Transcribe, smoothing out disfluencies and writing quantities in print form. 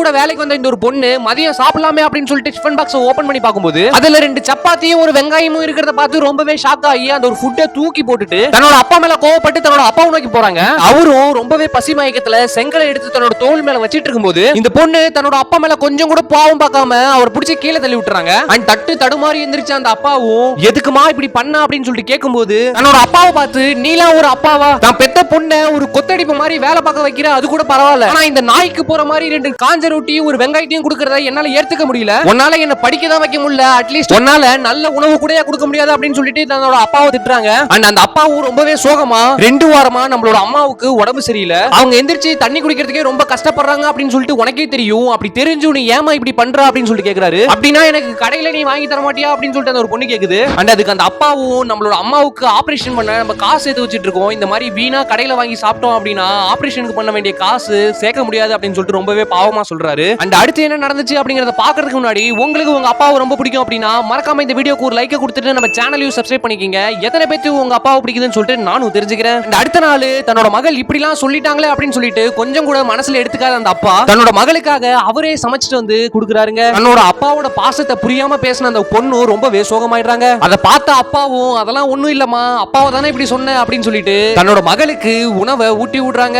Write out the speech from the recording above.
கூட வேலைக்கு வந்த இந்த ஒரு பொண்ணு மதியம் சாப்பிடலாமே அப்படின்னு சொல்லிட்டு டிஃபன் பாக்ஸ் ஓபன் பண்ணி பார்க்கும்போது அதுல 2 சப்பாத்தியும் ஒரு வெங்காயமும் இருக்கிறத பார்த்து ரொம்பவே ஷாக் ஆகி அந்த ஒரு ஃபுட்டை தூக்கி போட்டுட்டு தன்னோட அப்பா மேல கோவப்பட்டு தன்னோட அப்பாவை நோக்கி போறாங்க. அவரும் ரொம்பவே பசி மயக்கத்துல செங்கலை எடுத்து தன்னோட தோள் மேல வச்சிட்டு இருக்கும்போது இந்த பொண்ணு தன்னோட அப்பா மேல கொஞ்சம் கூட பாவம் பார்க்காம அவர் பிடிச்சி கீழே தள்ளி விட்டுறாங்க. அண்ட் தட்டு தடுமாறி எந்திரிச்ச அந்த அப்பாவும் எதுக்குமா இப்படி பண்ண அப்படின்னு சொல்லிட்டு கேட்கும்போது தன்னோட அப்பாவை பார்த்து நீலாம் ஒரு அப்பாவா, தான் பெத்த பொண்ணை ஒரு கொத்தடிப்பு மாதிரி வேலை பார்க்க வைக்கிற அது கூட பரவாயில்ல, ஆனா இந்த நாய்க்கு போற மாதிரி 2 காஞ்ச ரொட்டியும் ஒரு வெங்காயத்தையும் கொடுக்கறத என்னால ஏத்துக்க முடியல, உன்னால என்ன படிக்க தான் வைக்க முடியல, அட்லீஸ்ட் உன்னால நல்ல உணவு கூட கொடுக்க முடியாது அப்படின்னு சொல்லிட்டு தன்னோட அப்பாவை திட்டுறாங்க. அண்ட் அந்த அப்பாவும் ரொம்பவே சோகமா 2 வாரமா நம்மளோட அம்மாவுக்கு உடம்பு சரியில்லை, அவங்க எந்திரிச்சு தண்ணி குடிக்கிறதுக்கே ரொம்ப கஷ்டப்படுறாங்க அப்படின்னு சொல்லிட்டு உனக்கே தெரியும், அப்படி தெரிஞ்சு நீ ஏமா இப்படி பண்ற அப்படின்னு சொல்லிட்டு கேக்குறாரு. அப்படின்னா எனக்கு கடையில நீ வாங்கி தர மாட்டியா அப்படின்னு சொல்லிட்டு அந்த ஒரு பொண்ணு கேக்குது. அண்ட் அதுக்கு அந்த அப்பாவும் நம்மளோட அம்மாவுக்கு ஆபரேஷன் பண்ண நம்ம காசு சேர்த்து வச்சிட்டு இருக்கோம், இந்த மாதிரி வீணா கடையில வாங்கி சாப்பிட்டோம் அப்படின்னா ஆபரேஷனுக்கு பண்ண வேண்டிய காசு சேர்க்க முடியாது அப்படின்னு சொல்லிட்டு ரொம்பவே பாவமா சொல்றாரு. அண்ட் அடுத்து என்ன நடந்துச்சு அப்படிங்கறத பாக்குறதுக்கு முன்னாடி உங்களுக்கு உங்க அப்பாவை ரொம்ப பிடிக்கும் அப்படின்னா மறக்காம இந்த வீடியோக்கு ஒரு லைக் கொடுத்துட்டு நம்ம சேனலையும் சப்ஸ்கிரைப் பண்ணிக்கங்க. எத்தனை பேருக்கு உங்க அப்பாவை பிடிக்குதுன்னு சொல்லிட்டு நானும் தெரிஞ்சுக்கிறேன். அடுத்த நாள் தன்னோட மகள் இப்படிலாம் சொல்லிட்டாங்களே அப்படின்னு சொல்லிட்டு கொஞ்சம் கூட மனசுல எடுத்துக்காத அந்த அப்பா தன்னோட மகளுக்காக அவரே சமைச்சிட்டு வந்து கொடுக்குறாருங்க. தன்னோட அப்பாவோட பாசத்தை புரியாம பேசின அந்த பொண்ணு ரொம்பவே சோகமாயிடுறாங்க. அதை பார்த்த அப்பாவும் அதெல்லாம் ஒண்ணும் இல்லம்மா, அப்பாவை தானே இப்படி சொன்ன அப்படின்னு சொல்லிட்டு தன்னோட மகளுக்கு உணவை ஊட்டி விடுறாங்க.